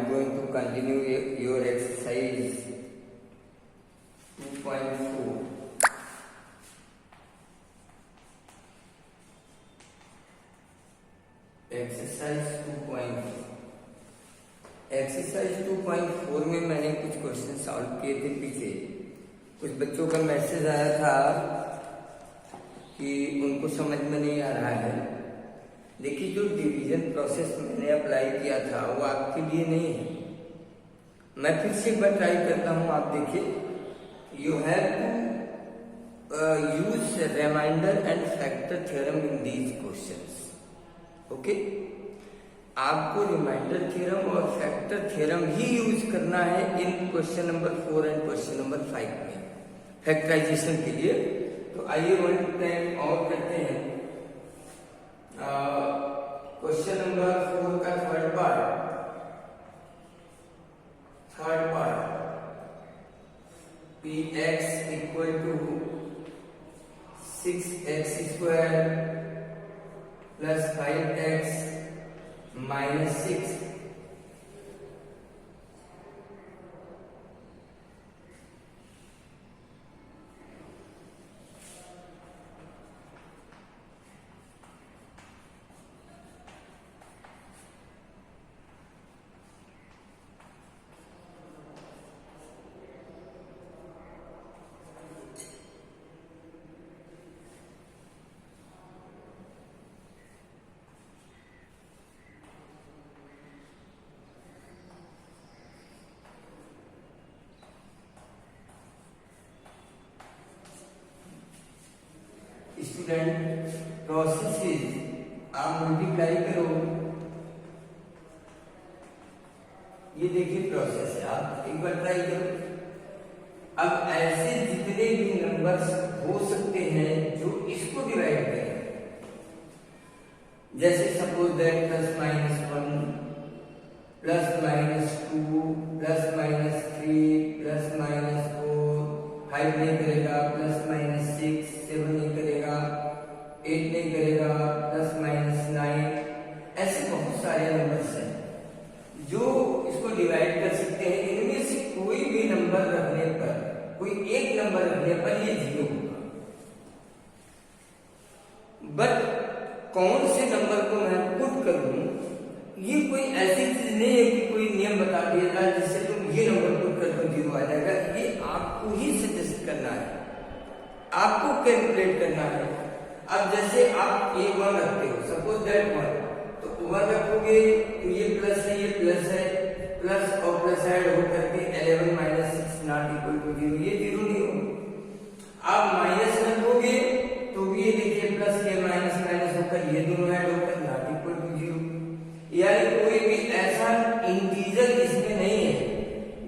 going to continue your exercise 2.4. Exercise 2.4 में मैंने कुछ क्वेश्चन सॉल्व किए थे। पीछे कुछ बच्चों का मैसेज आया था कि उनको समझ में नहीं आ रहा है। देखिए, जो डिवीजन प्रोसेस मैंने अप्लाई किया था वो आपके लिए नहीं है। मैं फिर से एक बार ट्राई करता हूँ। आप देखिए, you have to use remainder and factor theorem in these questions. Okay, आपको रिमाइंडर थ्योरम और फैक्टर थ्योरम ही यूज करना है इन question number 4 and question number 5 में फैक्टराइजेशन के लिए। तो आइए 1 to 10 और करते हैं। क्वेश्चन नंबर 4 का third part px equal to 6x square plus 5x minus 6 student process आप मल्टीप्लाई करो। ये देखिए प्रोसेस है, आप एक बार ट्राई करो। अब ऐसे जितने भी नंबर्स हो सकते हैं जो इसको डिवाइड करें, जैसे सपोज दैट +-1 +-2 +-3 +-4 5 नहीं करेगा, +-6 7 नहीं करेगा, 8 नहीं करेगा, +-9। ऐसे बहुत सारे नंबर्स हैं जो इसको डिवाइड कर सकते हैं। इनमें से कोई भी नंबर रखने पर, कोई एक नंबर रखने पर ये 0 होगा। बट कौन से नंबर को मैं पुट करूं, ये कोई ऐसी चीज नहीं है कि कोई नियम बता दिया जाए जिससे तुम ये नंबर पुट कर दो 0 आ जाएगा। ये आपको ही सजेस्ट करना है, आपको कैलकुलेट करना है। अब जैसे आप A1 रखते हो, सपोज दैट 1, तो 1 रखोगे तो ये प्लस है, ये प्लस है, प्लस और प्लस ऐड होकर के 11 - 6 नॉट इक्वल टू 0, ये 0 नहीं होगा। आप माइनस रखोगे तो भी ये देखिए प्लस के माइनस माइनस होकर ये दोनों ऐड होकर नॉट इक्वल टू 0। यानी कोई भी ऐसा इंटीजर इसमें नहीं है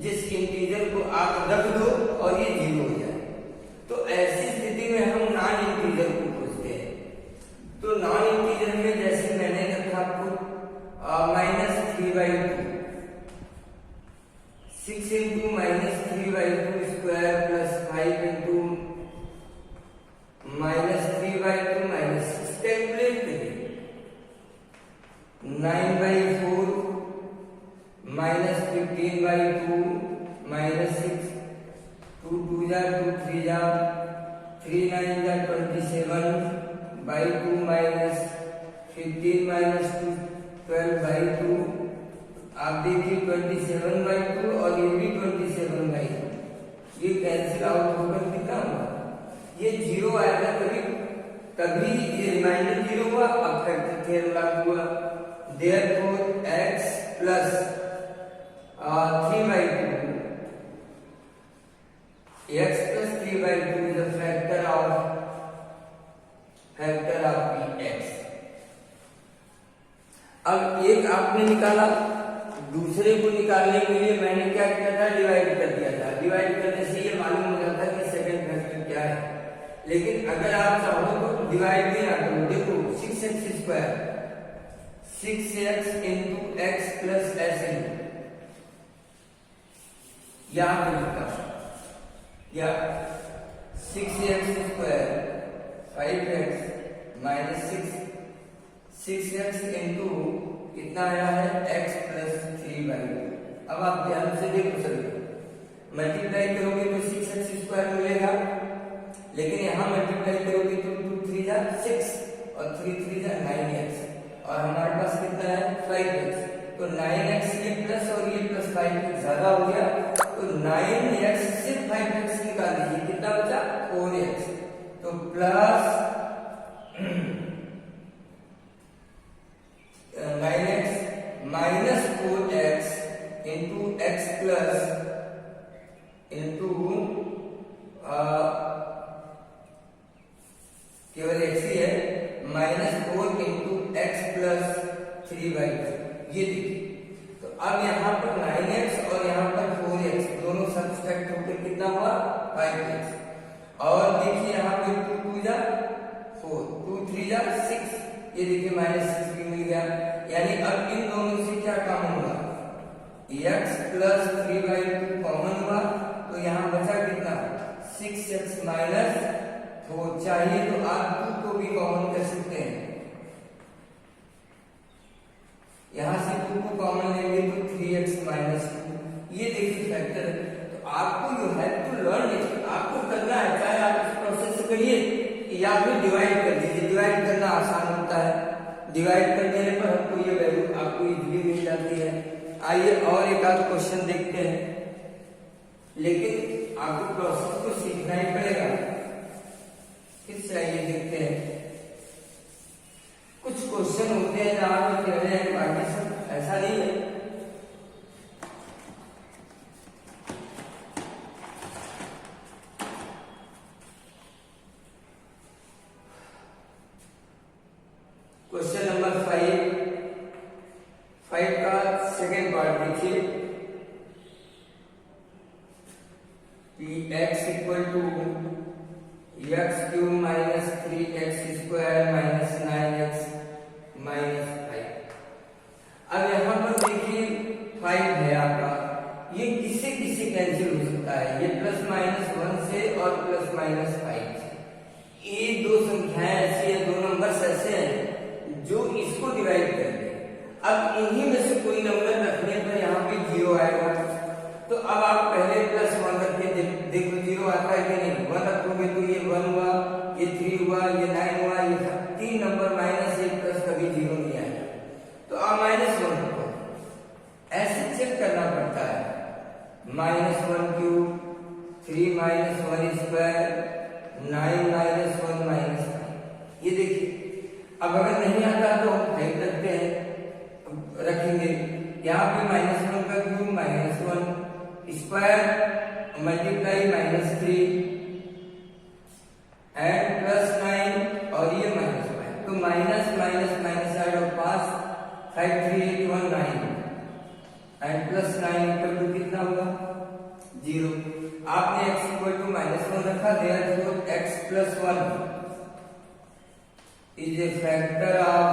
जिस इंटीजर को आप रख दो और ये 0 हो जाए। तो ऐसी स्थिति में हम नॉन इंटीजर को खोजते हैं। तो नॉन इंटीजर में जैसे मैंने रखा आपको -3/2, 6 × -3/2 स्क्वायर प्लस 5 × -3/2 -6 कैलकुलेट करिए। 9/4 -15/2 -6, 2 2 जा 2 3 जा 3 9 जा 27/2 -15 -2 12/2। आप देखिए 27/2 और ये भी 27/2, ये कैंसिल आउट होकर कितना हुआ, ये 0 आएगा। कभी ये रिमाइंडर 0 हुआ, अब फैक्टर थ्योरम लागू हुआ। Therefore x plus 3/2, x plus 3/2 is a factor of px। अब एक आपने निकाला, दूसरे को निकालने के लिए मैंने क्या किया था, डिवाइड कर दिया था। डिवाइड करने से ये मालूम हो जाता है कि सेकंड फैक्टर क्या है। लेकिन अगर आप चाहो तो डिवाइड भी ना करो। देखो 6x square 6x into x plus s यहां पर लिखा, या 6x square 5x minus 6x into कितना आया है x plus 3/2। अब आप ध्यान से देखो सभी, मल्टीप्लाई करोगे तो 6x² मिलेगा, लेकिन यहाँ मल्टीप्लाई करोगे तो 2 3 जा 6 और 3 3 जा 9x, और हमारे पास कितना है 5x। तो 9x ये प्लस और ये प्लस 5x ज्यादा हो गया, तो 9x से 5x निकाल दीजिए, कितना बचा 4x। तो plus 9x minus 4x into x plus into केवल x ही है, -4 इंटू x प्लस 3/2। ये देखिए, तो अब यहाँ पर 9x और यहाँ पर 4x दोनों सब्सट्रैक्ट होकर कितना हुआ 5x, और देखिए यहाँ पे 2 2 जा 4, 2 3 जा 6, ये देखिए -6 भी मिल गया। यानी अब इन दोनों से क्या कॉमन हुआ, x प्लस 3/2 कॉमन हुआ, तो यहाँ बचा कितना 6x माइनस 4। चाहिए तो आप 2 को भी कॉमन कर सकते हैं, यहां से 2 को कॉमन लेंगे तो 3x माइनस 2। ये देखिए फैक्टर। तो आपको you have to learn it, आपको करना है, चाहे आप इस प्रोसेस से करिए या फिर डिवाइड कर दीजिए। डिवाइड करना आसान होता है, डिवाइड कर देने पर हमको ये वैल्यू आपको इजीली मिल जाती है। आइए और एक आध क्वेश्चन देखते हैं, लेकिन आपको प्रोसेस को सीखना ही पड़ेगा। किससे आइए देखते हैं, कुछ क्वेश्चन होते हैं जहां पे कह रहे हैं बाकी सब ऐसा नहीं है। क्वेश्चन नंबर 5 का सेकेंड पार्ट देखिए, x equal to x³ minus 3x² minus 9x minus 5। अब यहाँ पर देखिए 5 है आपका, ये किससे किससे कैंसिल हो सकता है, ये +-1 से और +-5 से। ये दो संख्याएं ऐसी है, दो नंबर्स ऐसे हैं जो इसको डिवाइड कर दे। अब इन्हीं में से कोई नंबर रखने पर यहाँ पे 0 आएगा, तो अब आप पहले +1 रख के देखो 0 आता है कि नहीं। 1 रखोगे तो ये 1 हुआ, ये 3 हुआ, ये 9 हुआ, ये 3 नंबर -1 प्लस कभी 0 नहीं आएगा। तो आप -1 रखो, ऐसे चेक करना पड़ता है। -1³ 3 - 1² 9 - 1 -5। ये देखिए, अब अगर नहीं आता तो हम 5 रखते हैं, रखेंगे यहाँ पे -1 का क्यूब -1 स्क्वायर मल्टीप्लाई -3 एंड +9 और ये -5, तो minus minus minus side of pass 5 3 8 1 9 and +9 equal to कितना होगा 0। आपने x इक्वल टू -1 रखा, therefore x + 1 is a factor of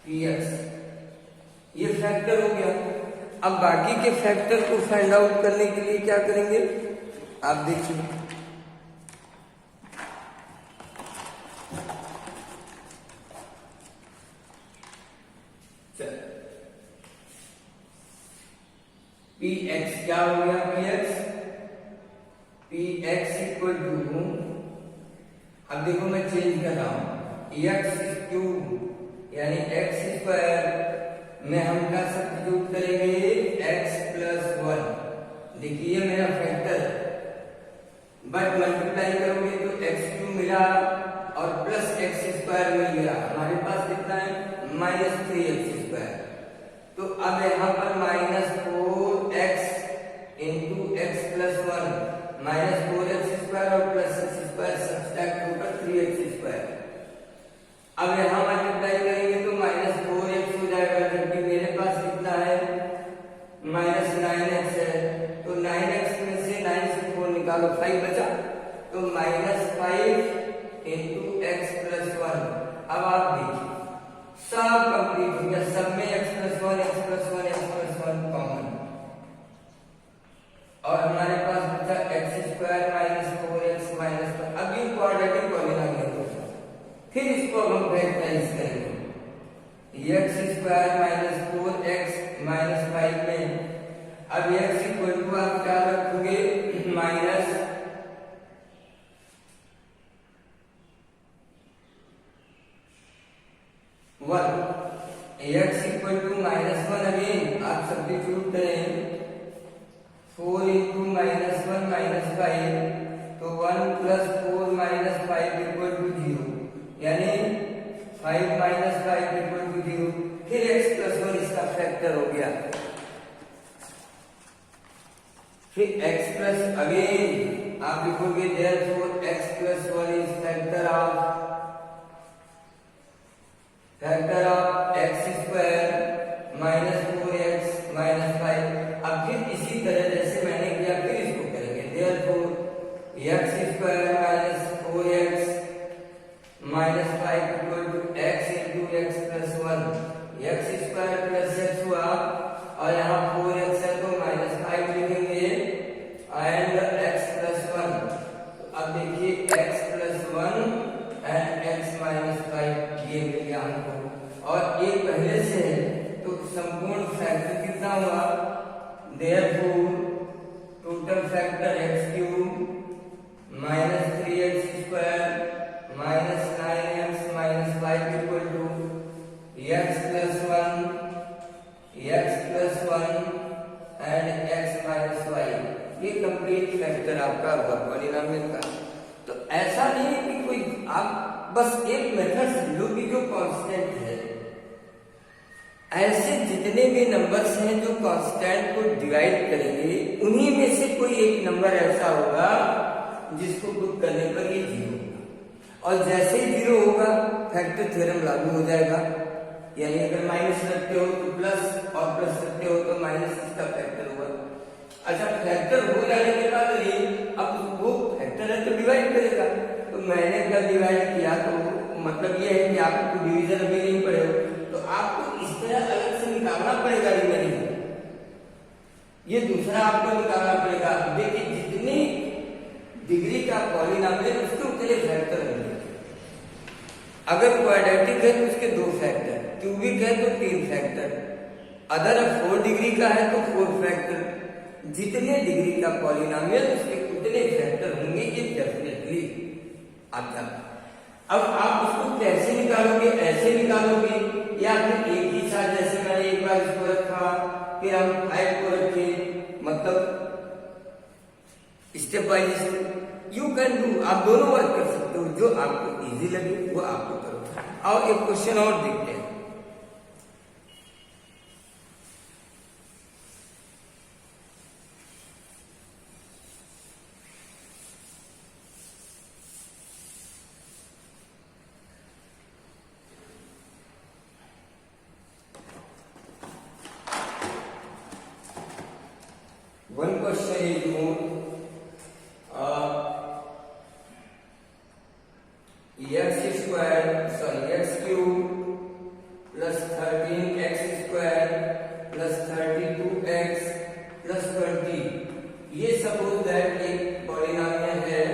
px। ये फैक्टर हो गया। अब बाकी के फैक्टर को फाइंड आउट करने के लिए क्या करेंगे, आप देखिए। px क्या हो गया, px इक्वल टू, अब देखो मैं चेंज कर रहा हूं, x³ यानी x² में हम क्या सब्स्टिट्यूट करेंगे x + 1। देखिए मेरा फैक्टर, बट मल्टीप्लाई करोगे तो x³ मिला और +x² मिल गया। हमारे पास कितना है -3x²। तो अब यहाँ पर -4x इंटू x + 1 -4x² और +x² सब्सट्रैक्ट होकर 3x²। अब यहाँ मल्टीप्लाई करेंगे तो -4x हो जाएगा, जबकि मेरे पास कितना है -9x है। तो 9x में से 9 से 4 निकालो, 5 बचा, तो -5 इंटू x + 1। अब आप देखिए सब कंप्लीट हो गया, सब में x + 1 x + 1 x + 1 कॉमन, और हमारे पास बचा x² - 4x - 1। अब ये क्वाड्रेटिक पॉलिनोमियल है, फिर इसको हम फैक्टराइज करेंगे। x² - 4x - 5 अब x इक्वल टू आप क्या रखोगे, minus one, x equal to minus one, again आप सब्स्टिट्यूट करें, 4 into minus one minus five, तो 1 प्लस 4 माइनस 5 इक्वल टू 0, यानी 5 माइनस 5 इक्वल टू 0। फिर x प्लस 1 इसका फैक्टर हो गया, फिर x प्लस अगेन आप लिखोगे therefore x plus 1 is factor of x square minus 4x minus 5। अब फिर इसी तरह जैसे मैंने किया फिर इसको करेंगे, therefore x square minus 4x minus 5 equal to x into x plus 1, x square plus x हुआ और यहाँ 4x है तो माइनस 5 लिखेंगे एंड x प्लस 1। तो अब देखिए x plus 1 and x minus 5 ये मिल गया हमको, और ये पहले से है तो संपूर्ण फैक्टर कितना हुआ, therefore total factor x cube minus 3x square minus 9x minus 5 equal to x plus 1 and x minus 5। ये कंप्लीट फैक्टर आपका होगा पॉलिनोमियल का। तो ऐसा नहीं है कि कोई आप बस एक मेथड समझ लो कि जो कांस्टेंट है, ऐसे जितने भी नंबर्स हैं जो कांस्टेंट को डिवाइड करेंगे उन्हीं में से कोई एक नंबर ऐसा होगा जिसको पुट करने पर ये 0 होगा, और जैसे ही 0 होगा फैक्टर थ्योरम लागू हो जाएगा, यानी अगर माइनस रखते हो तो प्लस और प्लस रखते हो तो माइनस इसका फैक्टर होगा। अच्छा, फैक्टर हो जाने के बाद अब वो फैक्टर है तो डिवाइड करेगा, तो मैंने क्या डिवाइड किया, तो मतलब ये है कि आपको डिवीजन अभी नहीं पड़े हो तो आपको इस तरह अलग से निकालना पड़ेगा रिमेनिंग, ये दूसरा आपको निकालना पड़ेगा। देखिए जितनी डिग्री का पॉलिनोमियल उसके उतने फैक्टर होंगे, अगर क्वाड्रेटिक है तो उसके 2 फैक्टर, क्यूबिक है तो 3 फैक्टर, अदर 4 डिग्री का है तो 4 फैक्टर। जितने डिग्री का पॉलिनोमियल उसके उतने फैक्टर होंगे, ये डेफिनेटली आप जानते। अब आप उसको कैसे निकालोगे, ऐसे निकालोगे या फिर एक ही साथ, जैसे मैंने एक बार इसको रखा फिर हम 5 को रखे, मतलब step by step you can do, आप दोनों वर्क कर सकते हो, जो आपको इजी लगे वो आपको करो। और एक क्वेश्चन और देखते हैं, one question is more x cube plus 13x square plus 32x plus 20, ये सपोज दैट एक पॉलिनोमियल है।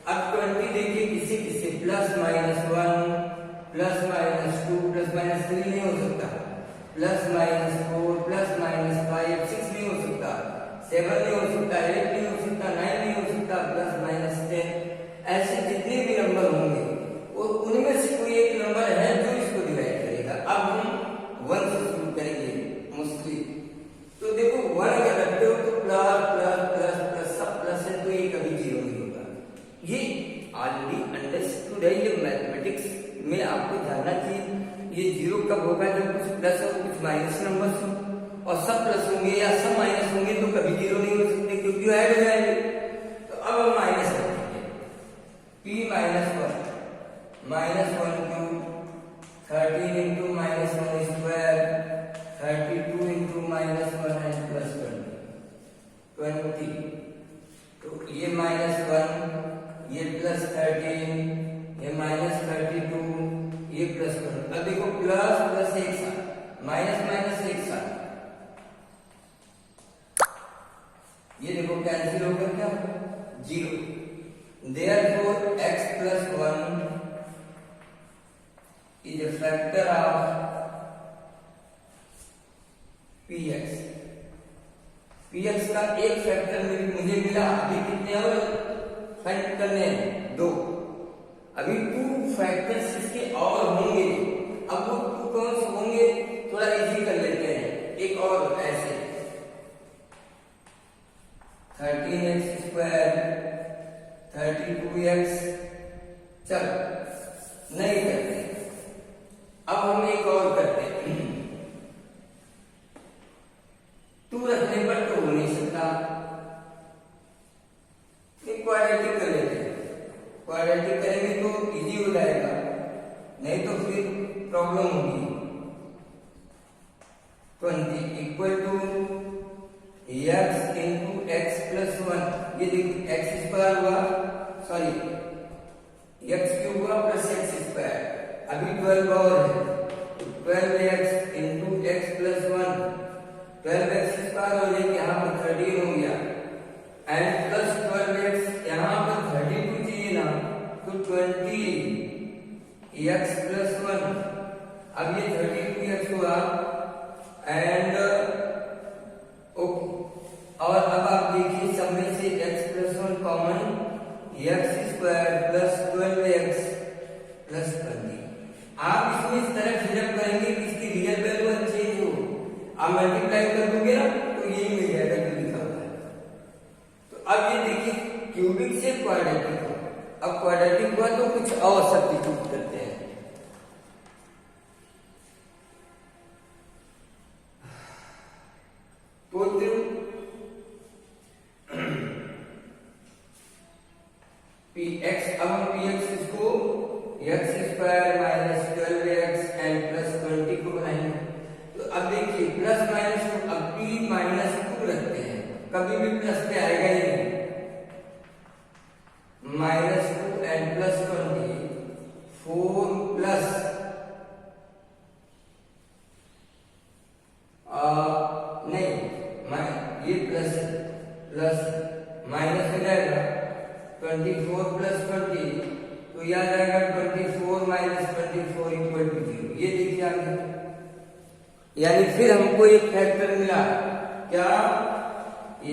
अब 20 देखिए किसी किसी plus minus 1 plus minus 2 plus minus 3 नहीं हो सकता, प्लस माइनस 4 प्लस माइनस 5 6 नहीं हो सकता, 7 नहीं हो सकता, 8 नहीं हो सकता, 9 नहीं हो सकता, प्लस माइनस 10। ऐसे जितने भी नंबर होंगे और उनमें से कोई एक नंबर है जो इसको डिवाइड करेगा। अब हम 1 से शुरू करेंगे मोस्टली, तो देखो 1 अगर रखते हो तो प्लस प्लस प्लस प्लस सब प्लस है तो ये कभी 0 नहीं होगा। ये ऑलरेडी अंडरस्टूड है, ये मैथमेटिक्स में आपको जानना चाहिए। ये 0 कब होगा, जब कुछ प्लस और कुछ माइनस नंबर्स हो, और सब प्लस होंगे या सब माइनस होंगे तो कभी 0 नहीं हो सकते क्योंकि ऐड हो जाएंगे। तो अब हम माइनस रखेंगे, p minus 1 cube 13 into minus 1 square 32 into minus 1 and plus 20। तो ये माइनस 1, ये प्लस 13, ये माइनस 32, ये प्लस 1। अब देखो प्लस प्लस एक साथ, माइनस माइनस एक साथ, ये देखो कैंसिल होकर क्या 0। Therefore x plus 1 is a factor of px। px का एक फैक्टर मुझे मिला। अभी कितने और फाइंड करने हैं? 2। अभी 2 फैक्टर्स इसके और होंगे। अब वो 2 कौन से होंगे थोड़ा इजी कर लेते हैं। एक और ऐसे 13x² 32x, चल नहीं करते। अब हम एक और करते हैं। 2 रखने पर तो हो नहीं सकता, एक क्वाड्रेटिक कर लेते हैं। क्वाड्रेटिक करेंगे तो इजी हो जाएगा, नहीं तो फिर प्रॉब्लम होगी। 20 equal to x into X plus 1। ये देखिए एक्स स्क्वायर हुआ, सॉरी एक्स क्यूब हुआ प्लस एक्स स्क्वायर। अभी 12 और है, 12x into X plus 1, 12x square हो जाएगी, यहाँ पर 13 हो गया, एंड प्लस 12x यहाँ पर 32 चाहिए ना, तो 20x प्लस 1। अब ये 32x हुआ एंड ओके। और अब आप देखिए सब में से x plus 1 common, x square plus 12x plus 20। आप इसमें इस तरह फिलअप करेंगे कि इसकी रियल वैल्यू चेंज हो। आप मल्टीप्लाई कर दोगे ना तो यही मिल जाएगा जो लिखा हुआ है। तो अब ये देखिए क्यूबिक से क्वाड्रेटिक हुआ। अब क्वाड्रेटिक हुआ तो कुछ और सब्स्टिट्यूट करते हैं। px, अब हम px इसको x square minus 12x and plus 20 को बनाएंगे। तो अब देखिए प्लस माइनस को अब p माइनस 2 रखते हैं, कभी भी प्लस पे आएगा ही नहीं। माइनस 2 एंड प्लस 20, 4 प्लस नहीं, ये प्लस प्लस माइनस हो जाएगा 24 प्लस 20, तो यह आ जाएगा 24 माइनस 24 इक्वल टू 0। ये देखिए आगे, यानी फिर हमको एक फैक्टर मिला क्या,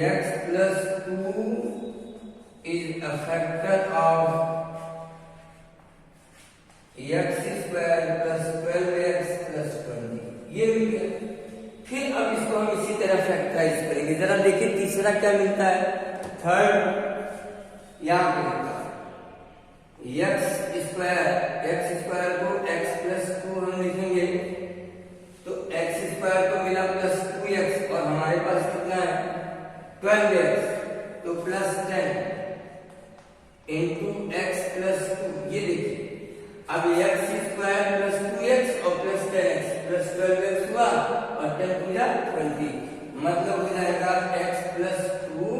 x plus 2 is a factor of x square plus 12x plus 20। ये मिल गया। फिर अब इसको हम इसी तरह फैक्टराइज करेंगे। जरा देखिए तीसरा क्या मिलता है, थर्ड यहाँ पे लिखा एक्स स्क्वायर को x प्लस 2 हम लिखेंगे, तो x स्क्वायर को मिला प्लस 2x और हमारे पास कितना है 12x, तो प्लस 10 इंटू एक्स प्लस 2। ये देखिए अब x स्क्वायर प्लस 2x और प्लस 10x प्लस 12x हुआ और 10 पूरा 20, मतलब हो जाएगा x प्लस 2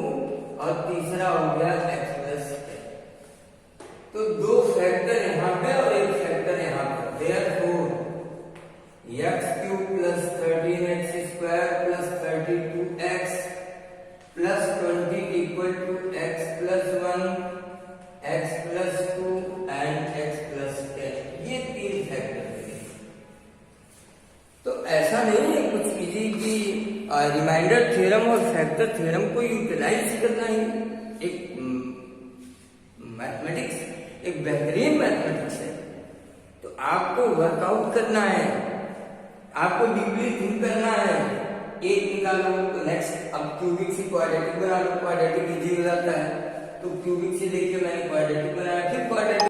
और तीसरा हो गया x प्लस 10। तो 2 फैक्टर यहाँ पे और एक फैक्टर यहाँ पे, therefore x cube plus 13x square plus 32x plus 20 equal to x plus 1, x plus 2 and x plus 10। ये 3 फैक्टर थे। तो ऐसा नहीं है कुछ इजी की रिमाइंडर थ्योरम और फैक्टर थ्योरम को यूटिलाइज करना ही एक मैथमेटिक्स, एक बेहतरीन मैथमेटिक्स है। तो आपको वर्कआउट करना है, आपको डीपली थिंक करना है। एक निकालो तो नेक्स्ट, अब क्यूबिक से क्वाड्रेटिक बना लो, क्वाड्रेटिक इजी हो जाता है। तो क्यूबिक से देखिए मैंने क्वाड्रेटिक बनाया, फिर क्वाड्रेटिक